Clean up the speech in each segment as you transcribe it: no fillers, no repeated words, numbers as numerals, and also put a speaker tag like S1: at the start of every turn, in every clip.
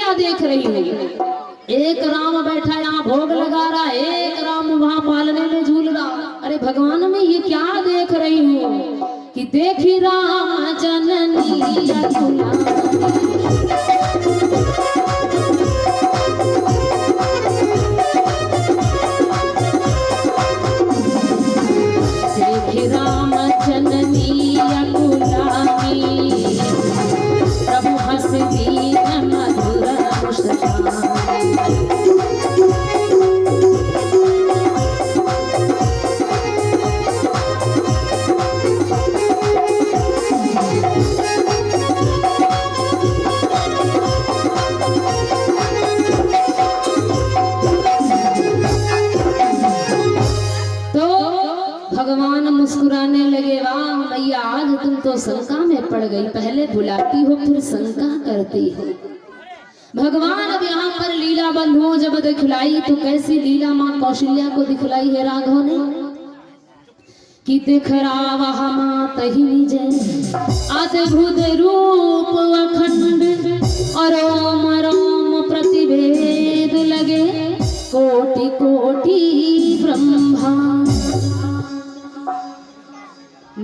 S1: क्या देख रही हूँ? एक राम बैठा यहाँ भोग लगा रहा, एक राम वहां पालने में झूल रहा। अरे भगवान मैं ये क्या देख रही हूँ कि देखी राम जननी देखी राम जननी अकुलानी प्रभु हंस दीन मधुर मुस्कान। भगवान मुस्कुराने लगे, वाह मैया आज तुम तो शंका में पड़ गई, पहले बुलाती हो फिर शंका करती हो। भगवान अब यहाँ पर लीला बंधुओं जब दिखलाई तो कैसी लीला माँ कौशल्या को दिखलाई है राघव ने कि दिख रहा मात ही निज अद्भुत रूप अखंड और रोम रोम प्रतिभेद लगे कोटि कोटि ब्रह्मांड।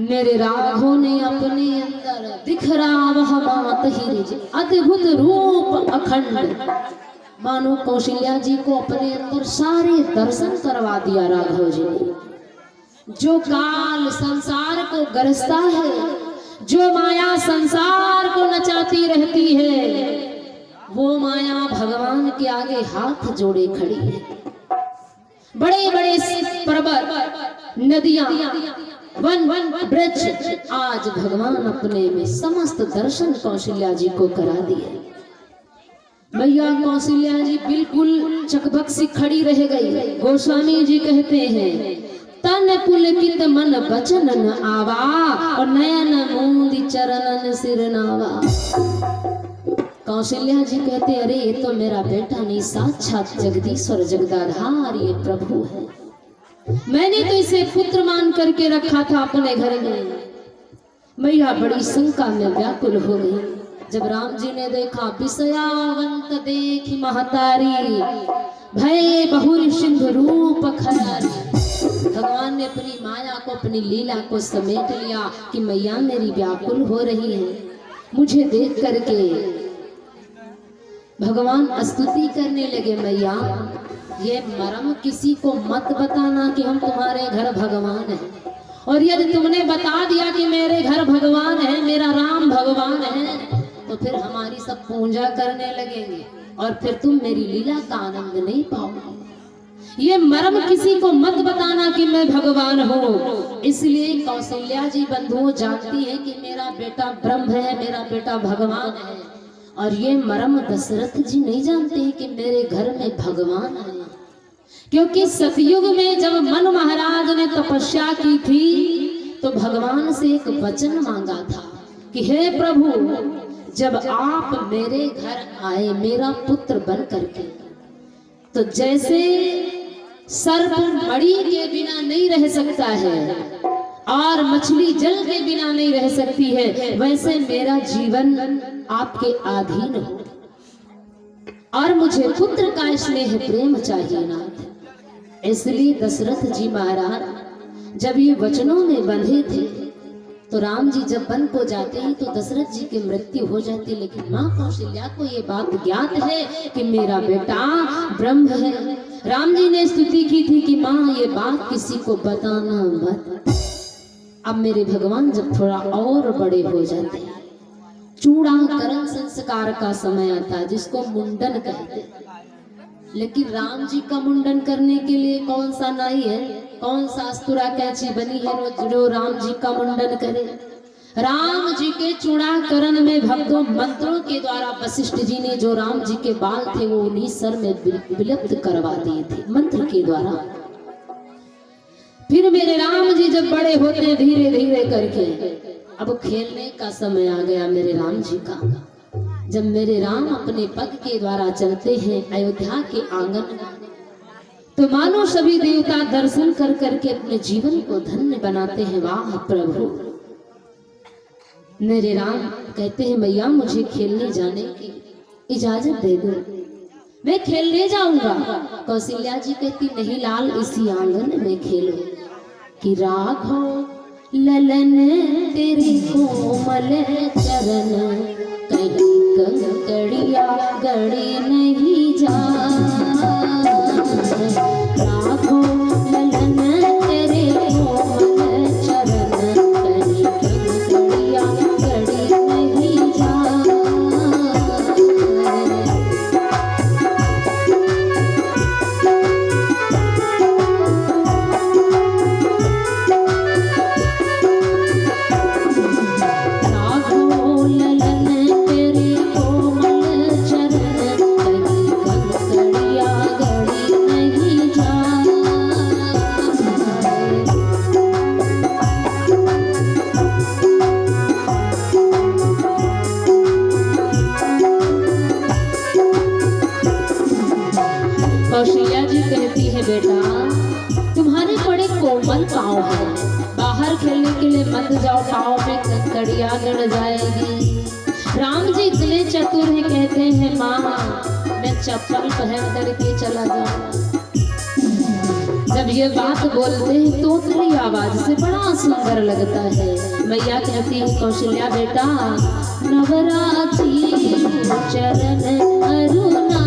S1: मेरे राघव ने अपने अंदर दिख रहा वह मात ही निज अद्भुत रूप अखंड, मानो कौशल्या जी को अपने अंदर सारे दर्शन करवा दिया राघव जी ने। जो काल संसार को गरजता है, जो माया संसार को नचाती रहती है, वो माया भगवान के आगे हाथ जोड़े खड़ी है। बड़े बड़े पर्वत नदियां वन वृक्ष आज भगवान अपने में समस्त दर्शन कौशल्या जी को करा दिए। मैया कौशल्या जी बिल्कुल चकबक सी खड़ी रह गई। गोस्वामी जी कहते हैं तन पुलकित मन बचन न आवा और नयन मूंदी चरणन सिर नावा। कौशल्या जी कहते अरे ये तो मेरा बेटा नहीं, साक्षात जगदीश्वर जगदाधार ये प्रभु है। मैंने तो इसे पुत्र मान करके रखा था अपने घर में। मैया बड़ी शंका में व्याकुल हो गई। जब राम जी ने देखा विषयावंत देखी महतारी भय बहुरी सिंधु रूप खरारी, भगवान ने अपनी माया को अपनी लीला को समेट लिया कि मैया मेरी व्याकुल हो रही है। मुझे देख करके भगवान स्तुति करने लगे, मैया ये मर्म किसी को मत बताना कि हम तुम्हारे घर भगवान हैं, और यदि तुमने बता दिया कि मेरे घर भगवान है, मेरा राम भगवान है, तो फिर हमारी सब पूजा करने लगेंगे और फिर तुम मेरी लीला का आनंद नहीं पाओगे। ये मर्म किसी को मत बताना कि मैं भगवान हूँ। इसलिए कौशल्या जी बंधुओं जानती है कि मेरा बेटा ब्रह्म है, मेरा बेटा भगवान है, और ये मर्म दशरथ जी नहीं जानते हैं कि मेरे घर में भगवान है। क्योंकि सतयुग में जब मनु महाराज ने तपस्या की थी तो भगवान से एक वचन मांगा था कि हे प्रभु जब आप मेरे घर आए मेरा पुत्र बन करके, तो जैसे सर्प मणि के बिना नहीं रह सकता है और मछली जल के बिना नहीं रह सकती है, वैसे मेरा जीवन आपके अधीन हो और मुझे पुत्र का स्नेह प्रेम चाहिए नाथ। इसलिए दशरथ जी महाराज जब ये वचनों में बंधे थे तो राम जी जब वन को जाते हैं तो दशरथ जी की मृत्यु हो जाती, लेकिन माँ कौशल्या को ये बात ज्ञात है कि मेरा बेटा ब्रह्म है। राम जी ने स्तुति की थी कि माँ ये बात किसी को बताना मत। अब मेरे भगवान जब थोड़ा और बड़े हो जाते हैं, चूड़ाकरण संस्कार का समय आता है जिसको मुंडन कहते हैं, लेकिन राम जी का मुंडन करने के लिए कौन सा नाई है, कौन सा अस्तुरा कैची बनी है जो राम जी का मुंडन करे। राम जी के चूड़ाकरण में भक्तों मंत्रों के द्वारा वशिष्ठ जी ने जो राम जी के बाल थे वो उन्हीं सर में विलुप्त करवा दिए थे मंत्र के द्वारा। फिर मेरे राम जी जब बड़े होते धीरे धीरे करके, अब खेलने का समय आ गया मेरे राम जी का। जब मेरे राम अपने पग के द्वारा चलते हैं अयोध्या के आंगन में, तो मानो सभी देवता दर्शन कर करके अपने जीवन को धन्य बनाते हैं। वाह प्रभु। मेरे राम कहते हैं मैया मुझे खेलने जाने की इजाजत दे दो, मैं खेलने जाऊंगा। कौशल्या जी कहती नहीं लाल, इसी आंगन में खेलो। कि राघव ललन तेरे कोमल चरण, कहीं कंकड़िया गड़े नहीं जा। राघव ललन तेरे कोमल चरण, कहीं कंकड़िया गड़े नहीं जा। कौशल्या जी कहती है बेटा तुम्हारे बड़े कोमल पाँव हैं, बाहर खेलने के लिए मत जाओ, पाँव में कंकड़ियाँ गड़ जाएगी। राम जी इतने चतुर हैं, कहते हैं माँ मैं चप्पल पहन करके चला जाऊँ। जब ये बात बोलते हैं तो तेरी आवाज से बड़ा सुंदर लगता है। मैया कहती है कौशल्या बेटा नवरात्रि चरण अरुणा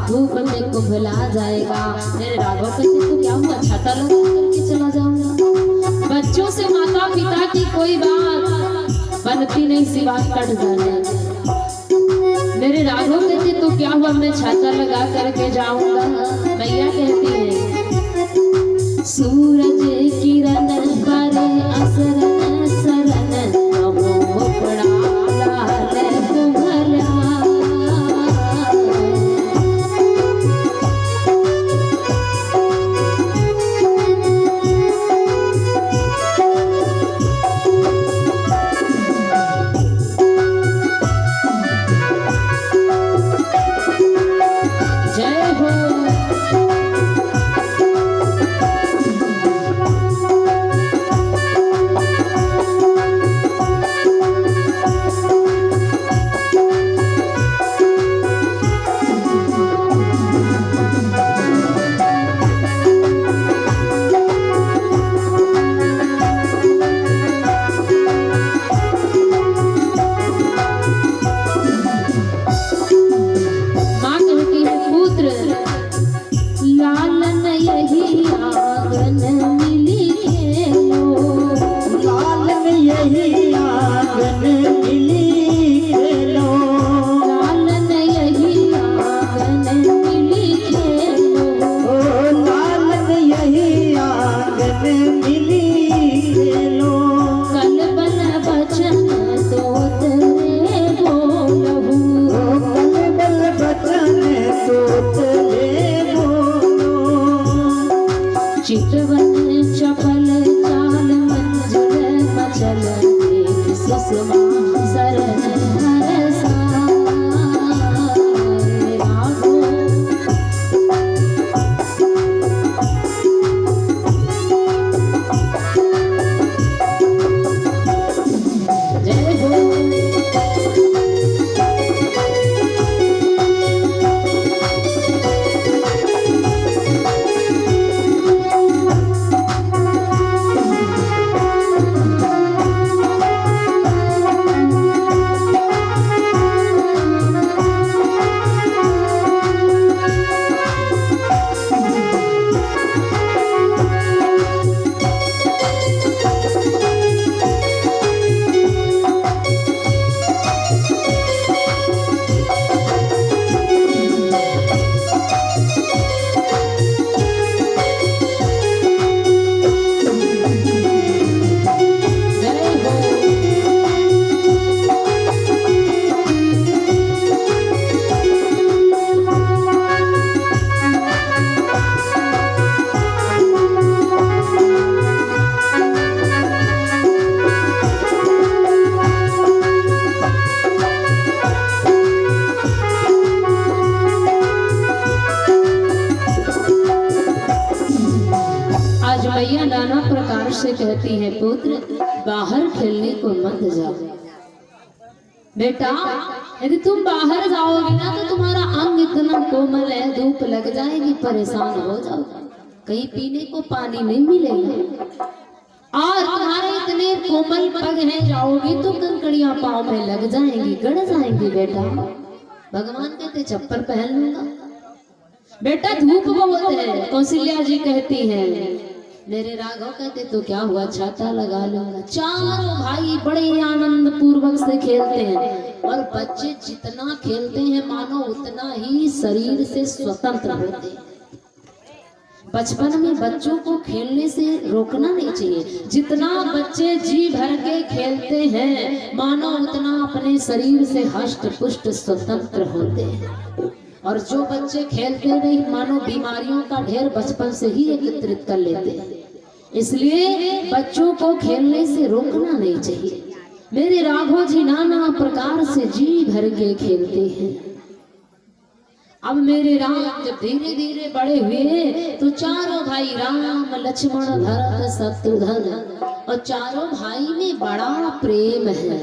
S1: धूप में कुंभला जाएगा। मेरे राघव कहते तो क्या हुआ, छाता लगा करके चला जाऊंगा। बच्चों से माता पिता की कोई बात बनती नहीं, सिवा कट जाने। मेरे राघव कहते तो क्या हुआ, मैं छाता लगा करके जाऊंगा। मैया कहती है सूरज किरण पर असर सरन नमो पड़ा लाल कुंभला। कुसुमा शरण हर साए राघो। जय हो मैया नाना प्रकार से कहती है, पुत्र बाहर खेलने को मत जाओ। बेटा यदि तुम बाहर जाओगे ना तो तुम्हारा अंग इतना कोमल है, धूप लग जाएगी, परेशान हो जाओगे, कहीं पीने को पानी नहीं मिलेगा, और तुम्हारे इतने कोमल पग हैं, जाओगे तो कंकड़ियां पाँव में लग जाएंगी, गड़ जाएंगी। बेटा भगवान कहते चप्पल पहन लूंगा। बेटा धूप बहुत है। कौशल्या जी कहती है, मेरे राघव कहते तो क्या हुआ, छाता लगा लूंगा। चारों भाई बड़े आनंद पूर्वक से खेलते हैं, और बच्चे जितना खेलते हैं मानो उतना ही शरीर से स्वतंत्र होते हैं। बचपन में बच्चों को खेलने से रोकना नहीं चाहिए। जितना बच्चे जी भर के खेलते हैं मानो उतना अपने शरीर से हष्ट पुष्ट स्वतंत्र होते हैं, और जो बच्चे खेलते नहीं मानो बीमारियों का ढेर बचपन से ही एकत्रित कर लेते हैं। इसलिए बच्चों को खेलने से रोकना नहीं चाहिए। मेरे राघव जी नाना प्रकार से जी भर के खेलते हैं। अब मेरे राम जब धीरे धीरे बड़े हुए तो चारों भाई राम लक्ष्मण भरत शत्रुघ्न, और चारों भाई में बड़ा प्रेम है,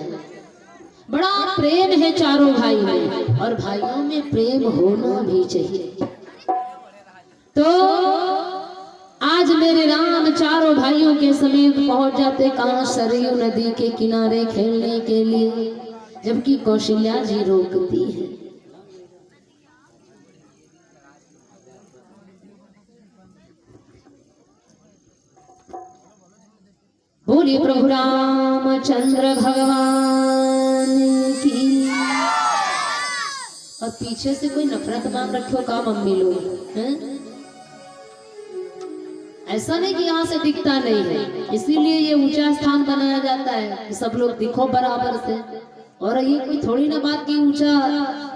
S1: बड़ा प्रेम है चारों भाई में, और भाइयों में प्रेम होना भी चाहिए। तो आज मेरे राम चारों भाइयों के समेत पहुंच जाते कहां, सरयू नदी के किनारे खेलने के लिए, जबकि कौशल्या जी रोकती है। बोलिए प्रभु रामचंद्र भगवान की। और पीछे से कोई नफरत मान रखो का मम्मी लोग हैं? ऐसा नहीं कि यहाँ से दिखता नहीं है, इसीलिए ये ऊंचा स्थान बनाया जाता है कि सब लोग दिखो बराबर से। और ये कोई थोड़ी ना बात की ऊंचा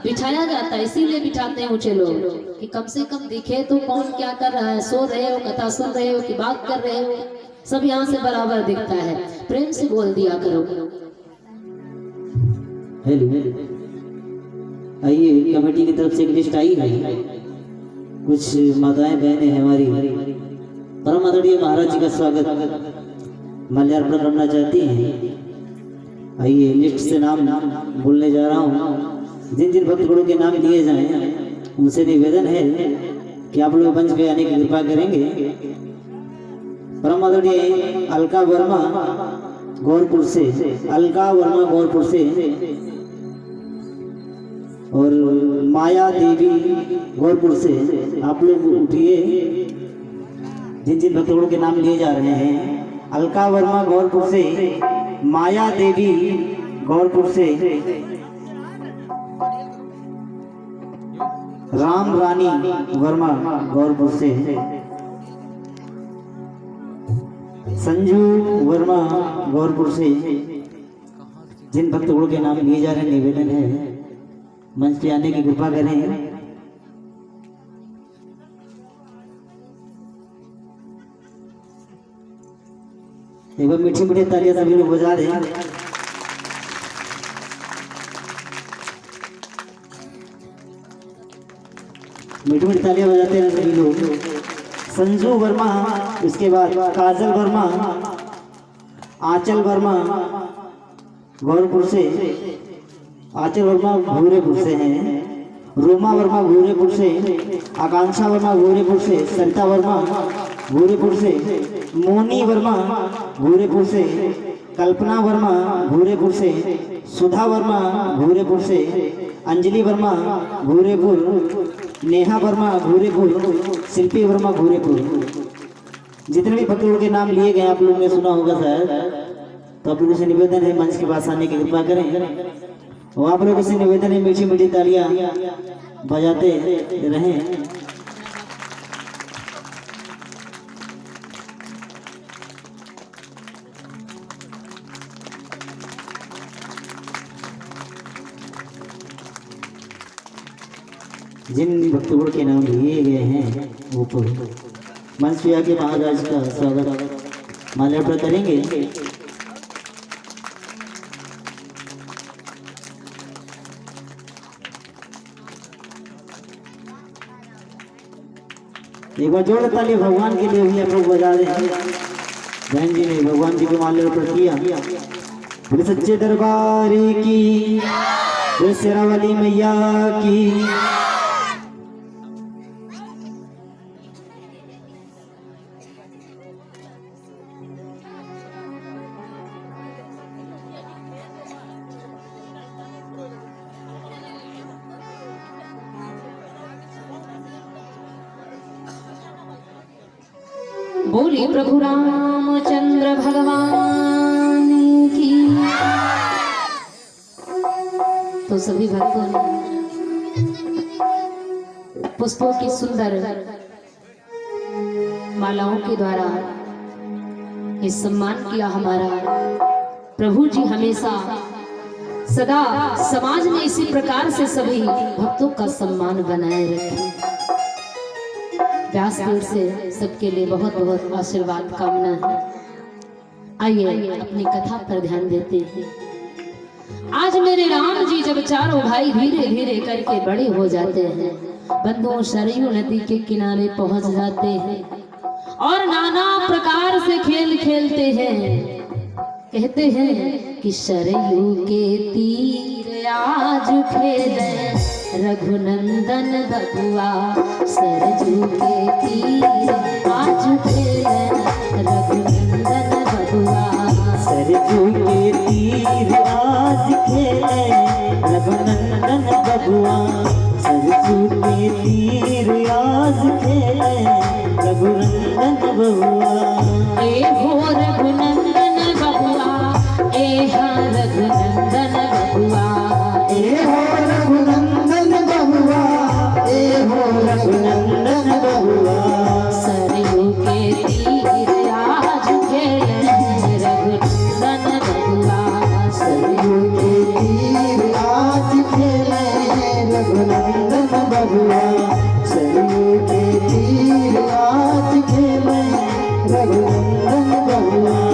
S1: बिछाया जाता है, इसीलिए बिठाते हैं ऊंचे लोग कि कम से कम दिखे तो कौन क्या कर रहा है, सो रहे हो, कथा सुन रहे हो कि बात कर रहे हो, सब यहाँ से बराबर दिखता है। प्रेम से बोल दिया करो।
S2: हेलो, आइए कमेटी की तरफ से एक लिस्ट आई है। कुछ माताएं बहनें हैं हमारी परम आदरणीय महाराज जी का स्वागत माल्यार्पण करना चाहती हैं। आइए लिस्ट से नाम बोलने जा रहा हूँ। जिन जिन भक्तगणों के नाम लिए जाएं उनसे निवेदन है कि आप लोग मंच पे आने की कृपा करेंगे। परम आदरणीय अलका वर्मा गौरपुर से, अलका वर्मा गौरपुर से, और माया देवी गौरपुर से, आप लोग उठिए। जिन जिन भक्तों के नाम लिए जा रहे हैं, अलका वर्मा गौरपुर से, माया देवी गौरपुर से, राम रानी वर्मा गौरपुर से, संजू वर्मा गौरपुर से। जिन भक्तों के नाम लिए जा रहे हैं निवेदन है मंच पे आने की कृपा करें। एक बार मीठी मीठी तालियां सभी लोग बजा दें। मीठी मीठी तालियां बजाते हैं सभी लोग। संजू वर्मा, उसके बाद काजल वर्मा, आंचल वर्मा गौरपुर से, आंचल वर्मा भूरेपुर से हैं, रोमा वर्मा भूरेपुर से, आकांक्षा वर्मा भूरेपुर से, सरिता वर्मा भूरेपुर से, मोनी वर्मा भूरेपुर से, कल्पना वर्मा भूरेपुर से, सुधा वर्मा भूरेपुर से, अंजलि वर्मा भूरेपुर, नेहा वर्मा भूरेपुर, शिल्पी वर्मा भूरेपुर। जितने भी भक्तों के नाम लिए गए आप लोगों ने सुना होगा शायद, तो आप लोगों से निवेदन है मंच के पास आने की कृपा करें और आप लोगों से निवेदन है मीठी मीठी तालियां बजाते रहें। जिन भक्तों के नाम लिए गए हैं वो मंच पे आके महाराज का स्वागत माल्यार्पण करेंगे। एक बार जोर ताली भगवान के लिए भी आप लोग बजा रहे हैं। बहन जी ने भगवान जी को माल्यार्पण किया। बोले सच्चे दरबार की, बोले शेरा वाली मैया की।
S1: बोली प्रभु रामचंद्र भगवान की। तो सभी भक्तों ने पुष्पों की सुंदर मालाओं के द्वारा ये सम्मान किया। हमारा प्रभु जी हमेशा सदा समाज में इसी प्रकार से सभी भक्तों का सम्मान बनाए रखें। व्यासपीठ से सबके लिए बहुत बहुत आशीर्वाद कामना है। आइए अपनी कथा पर ध्यान देते हैं। आज मेरे राम जी जब चारों भाई धीरे धीरे करके बड़े हो जाते हैं, बंधुओं सरयू नदी के किनारे पहुंच जाते हैं और नाना प्रकार से खेल खेलते हैं। कहते हैं कि सरयू के तीर आज खेले रघुनंदन बबुआ, सरजू के तीर आज खेले रघुनंदन बबुआ,
S2: सरजू के तीर आज खेले रघुनंदन बबुआ, सरजू के तीर आज खेले रघुनंदन बबुआ।
S1: ए हो रघुनंदन बबुआ, ए हा रघुनंदन बबुआ,
S2: ए हो रघुनंदन बबुआ, ए हो रघुनंदन बबुआ,
S1: सरयू के तीर आज खेले रघुनंदन बबुआ,
S2: सरयू के तीर आज खेले रघुनंदन बबुआ, सरयू के तीर आज खेले रघुनंदन बबुआ।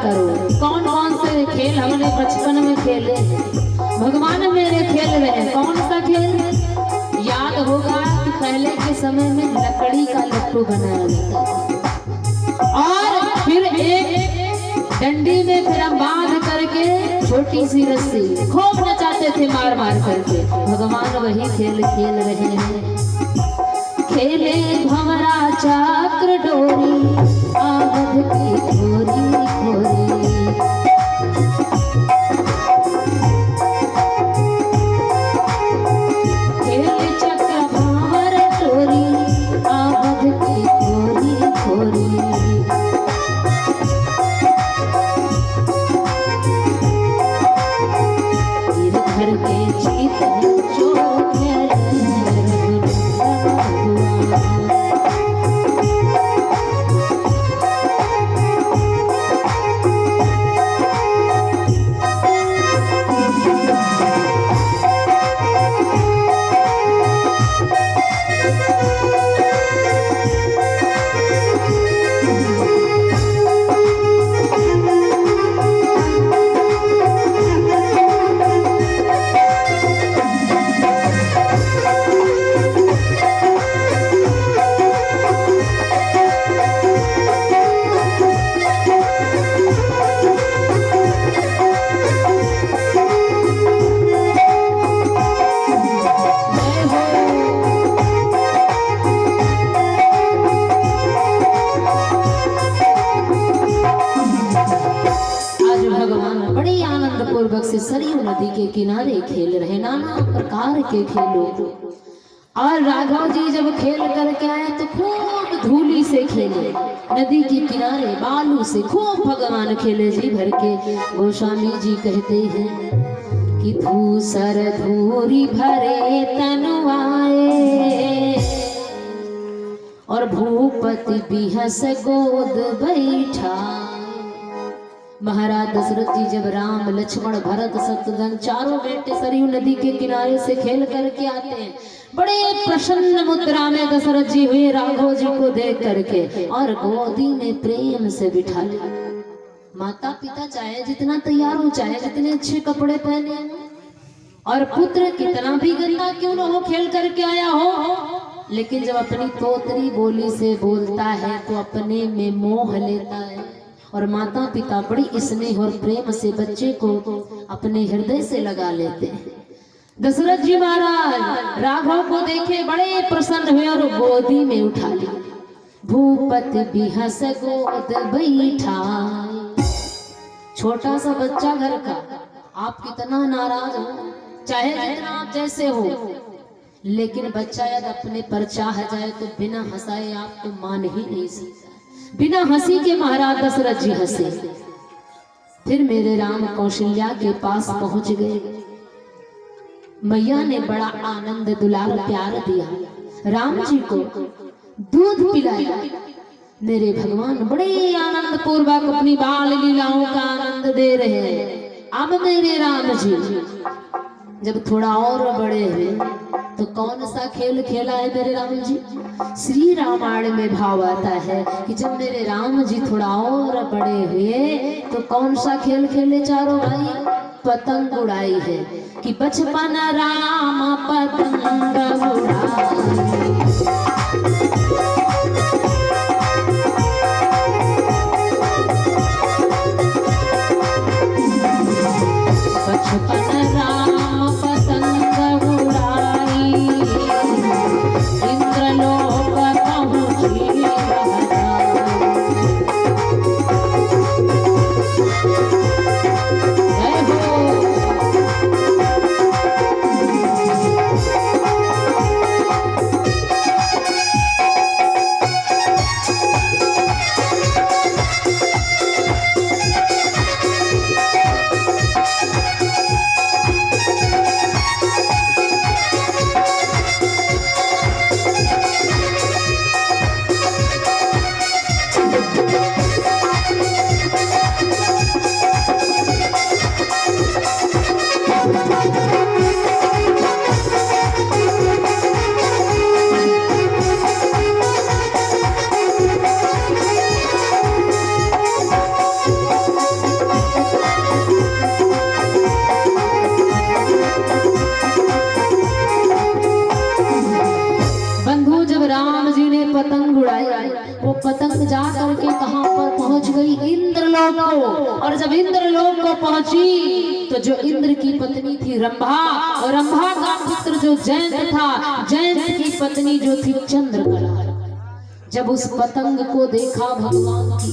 S1: करो। कौन कौन से खेल हमने बचपन में खेले, भगवान मेरे खेल रहे। कौन सा खेल याद होगा कि पहले के समय में लकड़ी का लट्टू बनाया जाता था और फिर एक डंडी में फिर हम बांध करके छोटी सी रस्सी खूब नचाते थे मार मार करके। भगवान वही खेल खेल रहे हैं। खेले भंवरा चक्र डोरी आवध की खोरी खोरी। खेले चक्र भंवर डोरी आवध की खोरी खोरी। गिरधर के जीत जो से सरयू नदी के किनारे खेल रहे नाना प्रकार के खेलों को। और राघव जी जब खेल करके आए तो खूब धूली से खेले, नदी के किनारे बालू से खूब भगवान खेले जी भर के। गोस्वामी जी कहते हैं कि धूसर धूरी भरे तनुआए और भूपति बिहस गोद बैठा। महाराज दशरथ जी जब राम लक्ष्मण भरत शत्रुघ्न चारों बेटे सरयू नदी के किनारे से खेल करके आते हैं, बड़े प्रसन्न मुद्रा में दशरथ जी हुए राघव जी को देख करके और गोदी में प्रेम से बिठा लिया। माता पिता चाहे जितना तैयार हो, चाहे जितने अच्छे कपड़े पहने और पुत्र कितना भी गंदा क्यों न हो खेल करके आया हो, लेकिन जब अपनी तोतरी बोली से बोलता है तो अपने में मोह लेता है। और माता पिता बड़ी स्नेह और प्रेम से बच्चे को अपने हृदय से लगा लेते हैं। दशरथ जी महाराज राघव को देखे बड़े प्रसन्न हुए और गोदी में उठा लिया। भूपति बिहस गोद बैठा। छोटा सा बच्चा घर का, आप कितना नाराज हो, चाहे जितना आप जैसे हो, लेकिन बच्चा यदि अपने पर चाह जाए तो बिना हंसाए आप तो मान ही नहीं सकता। बिना हंसी के महाराज दशरथ जी हंसे। फिर मेरे राम कौशल्या के पास पहुंच गए। मैया ने बड़ा आनंद दुलार प्यार दिया, राम जी को दूध पिलाया। मेरे भगवान बड़े आनंद पूर्वक अपनी बाल लीलाओं का आनंद दे रहे हैं। अब मेरे राम जी जब थोड़ा और बड़े हुए तो कौन सा खेल खेला है मेरे राम जी? श्री रामायण में भाव आता है कि जब मेरे राम जी थोड़ा और बड़े हुए तो कौन सा खेल खेले चारों भाई? पतंग उड़ाई है कि बचपन राम पतंग उड़ाई। बचपन राम पतंग उड़ाई, इंद्रलोक पहुंची इंद्रलोक को। और जब इंद्रलोक को पहुंची तो जो इंद्र की पत्नी थी रंभा, और रंभा का पुत्र जो जयंत था, जयंत की पत्नी जो थी चंद्रकला, जब उस पतंग को देखा भगवान की,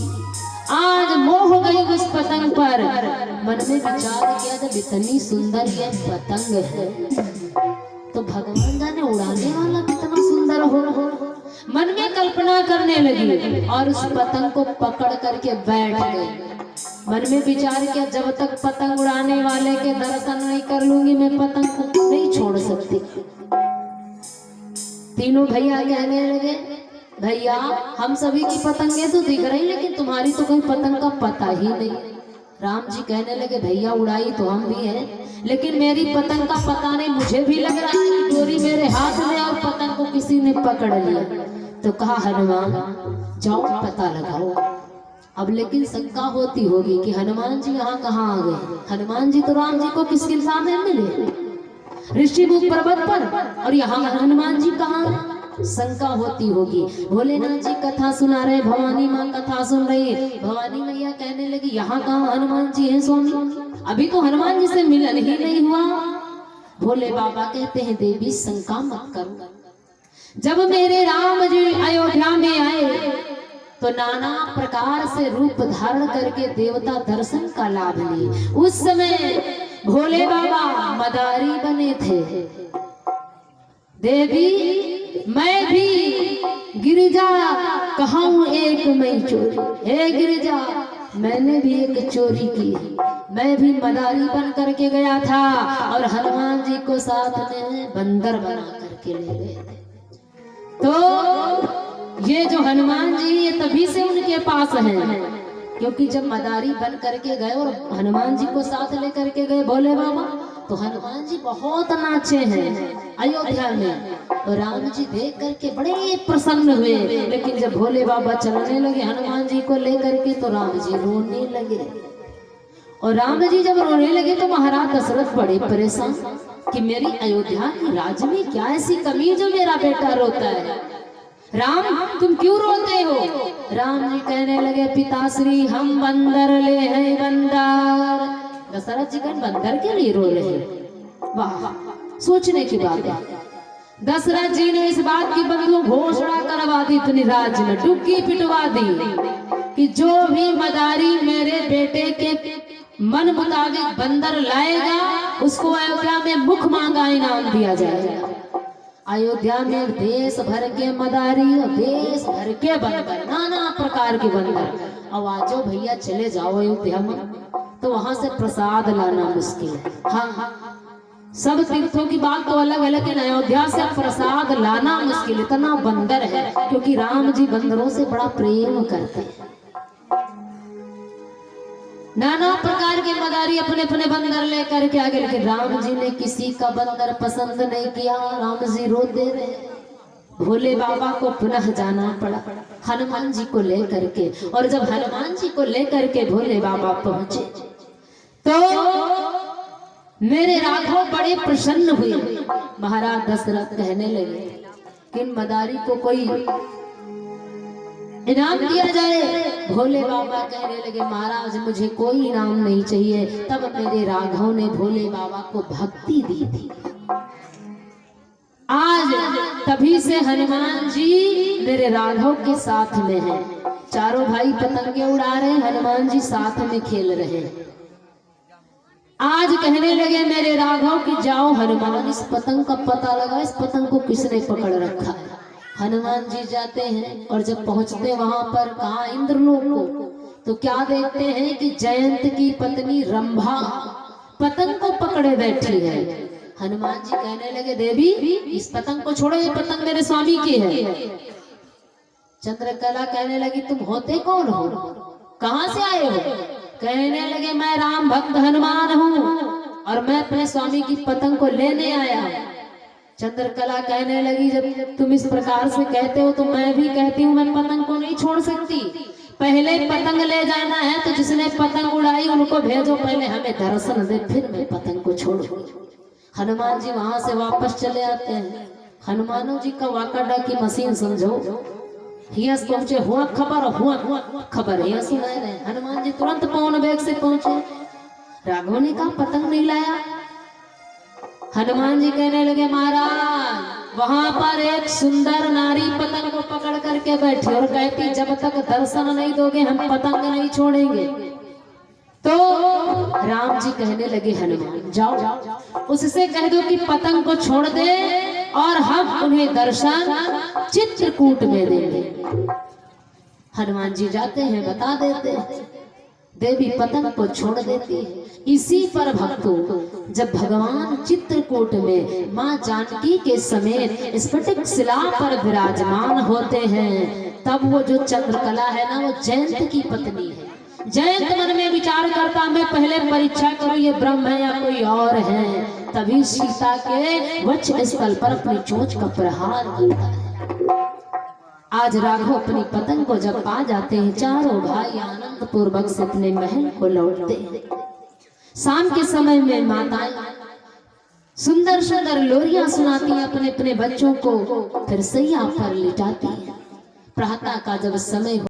S1: आज मोह गई उस पतंग पर। मन में विचार किया जब इतनी सुंदर ये पतंग है तो भगवान जाने उड़ाने वाला कितना सुंदर हो। मन में कल्पना करने लगी और उस पतंग को पकड़ करके बैठ गई। मन में विचार किया जब तक पतंग उड़ाने वाले के दर्शन नहीं कर लूंगी मैं पतंग को नहीं छोड़ सकती। तीनों भैया कहने लगे भैया हम सभी की पतंगे तो दिख रही लेकिन तुम्हारी तो कोई पतंग का पता ही नहीं। राम जी कहने लगे भैया उड़ाई तो हम भी हैं लेकिन मेरी पतंग का पता नहीं, मुझे भी लग रहा है कि डोरी मेरे हाथ में और पतंग को किसी ने पकड़ लिया। तो कहा हनुमान जाओ पता लगाओ। अब लेकिन शंका होती होगी कि हनुमान जी यहाँ कहाँ आ गए। हनुमान जी तो राम जी को किस किस्सा में मिले ऋषिमुख पर्वत पर, और यहाँ हनुमान जी कहाँ। शंका होती होगी। भोलेनाथ जी कथा सुना रहे, भवानी माँ कथा सुन रही है। भवानी मैया कहने लगी यहाँ कहाँ हनुमान जी हैं स्वामी, अभी तो हनुमान जी से मिलन ही नहीं हुआ। भोले बाबा कहते हैं देवी शंका मत करो। जब मेरे राम जी अयोध्या में आए तो नाना प्रकार से रूप धारण करके देवता दर्शन का लाभ लिए। उस समय भोले बाबा मदारी बने थे। देवी मैं भी गिरिजा कहूँ एक मैं चोरी, हे गिरिजा मैंने भी एक चोरी की, मैं भी मदारी बन करके गया था और हनुमान जी को साथ में बंदर बना करके ले गए थे। तो ये जो हनुमान जी ये तभी से उनके पास हैं क्योंकि जब मदारी बन करके गए और हनुमान जी को साथ लेकर के गए भोले बाबा तो हनुमान जी बहुत नाचे हैं अयोध्या में। तो राम जी देख करके बड़े प्रसन्न हुए, लेकिन जब भोले बाबा चलने लगे हनुमान जी को लेकर के तो राम जी रोने लगे। और राम जी जब रोने लगे तो महाराज दशरथ बड़े परेशान कि मेरी अयोध्या की राज में क्या ऐसी कमी जो मेरा बेटा रोता है। राम तुम क्यों रोते हो। राम जी कहने लगे पिताश्री हम बंदर ले हैं बंदर। दशरथ जी कहीं बंदर के लिए रो रहे हैं। वाह सोचने की बात है। दशरथ जी ने इस बात की बंधु घोषणा करवा दी, इतनी राज्य में डुबकी पिटवा दी कि जो भी मदारी मेरे बेटे के मन मुताबिक बंदर लाएगा उसको अयोध्या में मुख मांगा इनाम दिया जाएगा। अयोध्या में देश भर के मदारी और देश भर के बंदर, नाना प्रकार के बंदर। अब आजो भैया चले जाओ अयोध्या में तो वहां से प्रसाद लाना मुश्किल है। हाँ सब तीर्थों की बात तो अलग है लेकिन अयोध्या से प्रसाद लाना मुश्किल, इतना बंदर है क्योंकि राम जी बंदरों से बड़ा प्रेम करते हैं। नाना प्रकार के मदारी अपने अपने बंदर लेकर के आगे, लेकिन राम जी ने किसी का बंदर पसंद नहीं किया। राम जी रो दे रहे। भोले बाबा को पुनः जाना पड़ा हनुमान जी को लेकर के। और जब हनुमान जी को लेकर के भोले बाबा पहुंचे तो मेरे राघव बड़े प्रसन्न हुए। महाराज दशरथ कहने लगे कि मदारी को कोई इनाम दिया जाए। भोले बाबा कहने लगे महाराज मुझे कोई इनाम नहीं चाहिए। तब मेरे राघव ने भोले बाबा को भक्ति दी थी। आज तभी से हनुमान जी मेरे राघव के साथ में हैं। चारों भाई पतंगे उड़ा रहे, हनुमान जी साथ में खेल रहे हैं। आज कहने लगे मेरे राघव कि जाओ हनुमान इस पतंग का पता लगा, इस पतंग को किसने पकड़ रखा है। हनुमान जी जाते हैं और जब पहुंचते वहां पर कहा इंद्रलोक को तो क्या देखते हैं कि जयंत की पत्नी रंभा पतंग को पकड़े बैठी है। हनुमान जी कहने लगे देवी इस पतंग को छोड़ो, ये पतंग मेरे स्वामी की है। चंद्रकला कहने लगी तुम होते कौन हो, कहां से आए हो। कहने लगे मैं राम भक्त हनुमान हूँ और मैं अपने स्वामी की पतंग को लेने आया। चंद्रकला कहने लगी जब तुम इस प्रकार से कहते हो तो मैं भी कहती हूँ मैं पतंग को नहीं छोड़ सकती। पहले पतंग ले जाना है तो जिसने पतंग उड़ाई उनको भेजो, पहले हमें दर्शन दे फिर मैं पतंग को छोड़ूंगी। हनुमान जी वहां से वापस चले आते हैं। हनुमानों जी का वाकाडा की मशीन समझो, हिया से पहुंचे, हुआ खबर हिया सुनाए रहे। हनुमान जी तुरंत पवन वेग से पहुंचे। राघव ने कहा पतंग नहीं लाया। हनुमान जी कहने लगे महाराज वहां पर एक सुंदर नारी पतंग को पकड़ करके बैठी और कहती जब तक दर्शन नहीं दोगे हम पतंग नहीं छोड़ेंगे। तो राम जी कहने लगे हनुमान जाओ उससे कह दो कि पतंग को छोड़ दे और हम उन्हें दर्शन चित्रकूट में देंगे। हनुमान जी जाते हैं, बता देते हैं, देवी पतंग को छोड़ देती है। इसी पर भक्तों जब भगवान चित्रकूट में मां जानकी के समेत स्फटिक शिला पर विराजमान होते हैं, तब वो जो चंद्रकला है ना वो जयंत की पत्नी है। जयंत मन में विचार करता मैं पहले परीक्षा करूं ये ब्रह्म है या कोई और है। तभी सीता के वक्ष स्थल पर अपनी चोंच का प्रहार करता है। आज राघव अपनी पतंग को जब पा जाते हैं, चारों भाई आनंद पूर्वक से अपने महल को लौटते हैं। शाम के समय में माताएं सुंदर सुंदर लोरियां सुनाती हैं अपने अपने बच्चों को, फिर सैया पर लिटाती हैं। प्रातः का जब समय